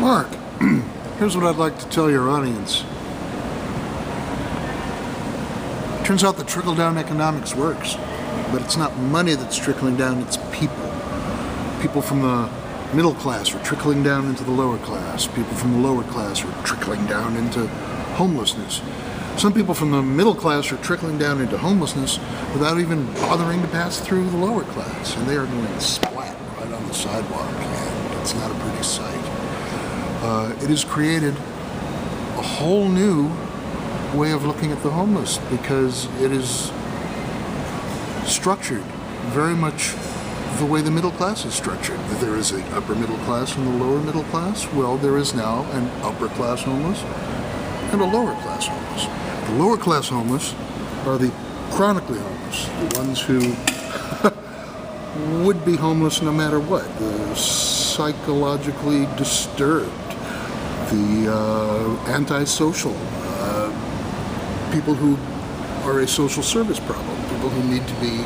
Mark, here's what I'd like to tell your audience. Turns out that trickle-down economics works, but it's not money that's trickling down, it's people. People from the middle class are trickling down into the lower class. People from the lower class are trickling down into homelessness. Some people from the middle class are trickling down into homelessness without even bothering to pass through the lower class, and they are going splat right on the sidewalk, and it's not a pretty sight. It has created a whole new way of looking at the homeless because it is structured very much the way the middle class is structured. There is the upper middle class and the lower middle class. Well, there is now an upper class homeless and a lower class homeless. The lower class homeless are the chronically homeless, the ones who would be homeless no matter what, the psychologically disturbed, the antisocial, people who are a social service problem, people who need to be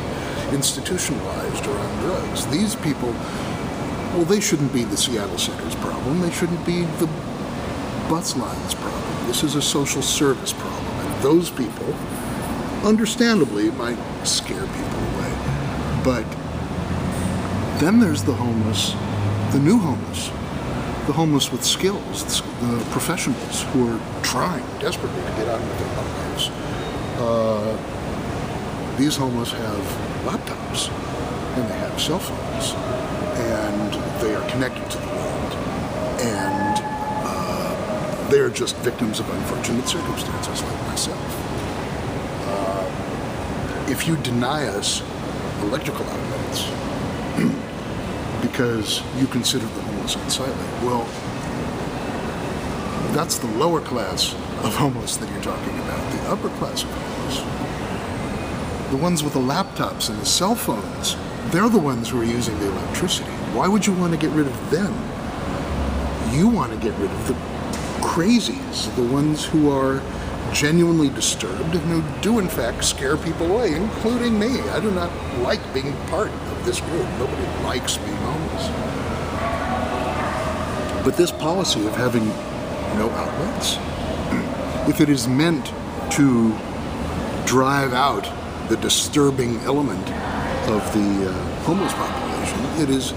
institutionalized or on drugs. These people, well, they shouldn't be the Seattle Center's problem. They shouldn't be the bus line's problem. This is a social service problem. And those people, understandably, might scare people away. But then there's the homeless, the new homeless, the homeless with skills, the professionals who are trying desperately to get out of their lives. These homeless have laptops and they have cell phones and they are connected to the world and they are just victims of unfortunate circumstances like myself. If you deny us electrical outlets because you consider the homeless unsightly, well, that's the lower class of homeless that you're talking about. The upper class of homeless, the ones with the laptops and the cell phones, they're the ones who are using the electricity. Why would you want to get rid of them? You want to get rid of the crazies, the ones who are genuinely disturbed and who do in fact scare people away, including me. I do not like being part of this group. Nobody likes being homeless. But this policy of having no outlets, if it is meant to drive out the disturbing element of the homeless population, it is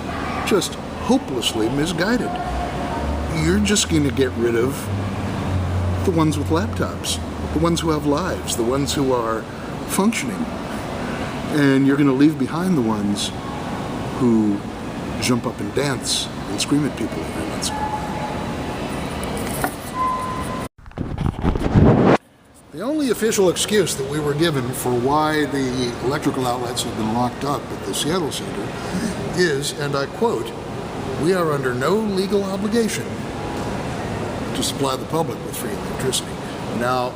just hopelessly misguided. You're just going to get rid of the ones with laptops, the ones who have lives, the ones who are functioning, and you're going to leave behind the ones who jump up and dance and scream at people every once in a while. The only official excuse that we were given for why the electrical outlets have been locked up at the Seattle Center is, and I quote, "We are under no legal obligation to supply the public with free electricity." Now,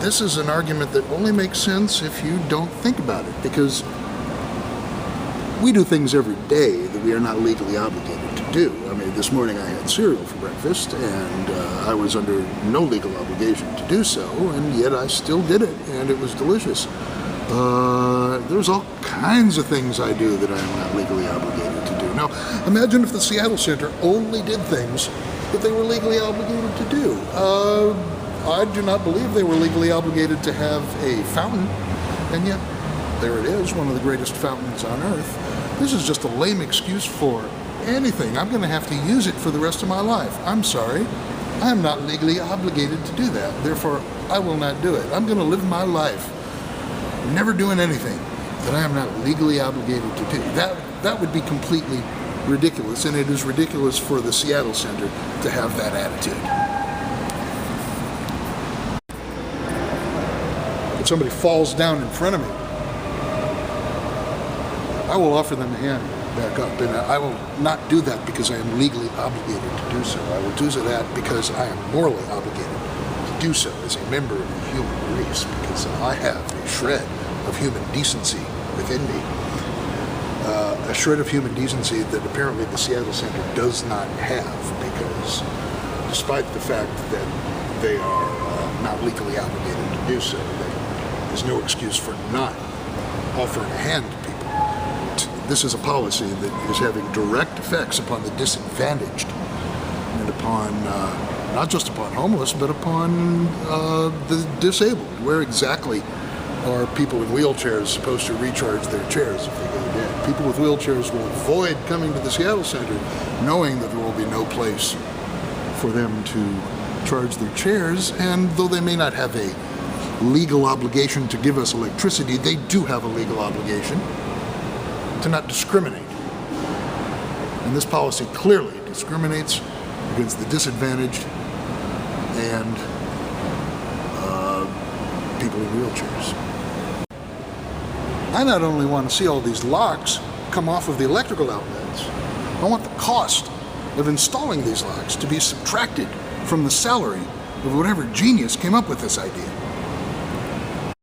this is an argument that only makes sense if you don't think about it, because we do things every day that we are not legally obligated to do. I mean, this morning I had cereal for breakfast, and I was under no legal obligation to do so, and yet I still did it, and it was delicious. There's all kinds of things I do that I am not legally obligated to do. Now, imagine if the Seattle Center only did things that they were legally obligated to do. I do not believe they were legally obligated to have a fountain, and yet there it is, one of the greatest fountains on earth. This is just a lame excuse for anything. I'm going to have to use it for the rest of my life. I'm sorry. I am not legally obligated to do that. Therefore, I will not do it. I'm going to live my life never doing anything that I am not legally obligated to do. That would be completely ridiculous, and it is ridiculous for the Seattle Center to have that attitude. If somebody falls down in front of me, I will offer them a hand back up, and I will not do that because I am legally obligated to do so. I will do that because I am morally obligated to do so as a member of the human race, because I have a shred of human decency within me. A shred of human decency that apparently the Seattle Center does not have, because despite the fact that they are not legally obligated to do so, there's no excuse for not offering a hand to people. This is a policy that is having direct effects upon the disadvantaged. and upon not just upon homeless, but upon the disabled. Where exactly are people in wheelchairs supposed to recharge their chairs if they go dead? People with wheelchairs will avoid coming to the Seattle Center knowing that there will be no place for them to charge their chairs, and though they may not have a legal obligation to give us electricity, they do have a legal obligation to not discriminate. And this policy clearly discriminates against the disadvantaged and people in wheelchairs. I not only want to see all these locks come off of the electrical outlets, I want the cost of installing these locks to be subtracted from the salary of whatever genius came up with this idea.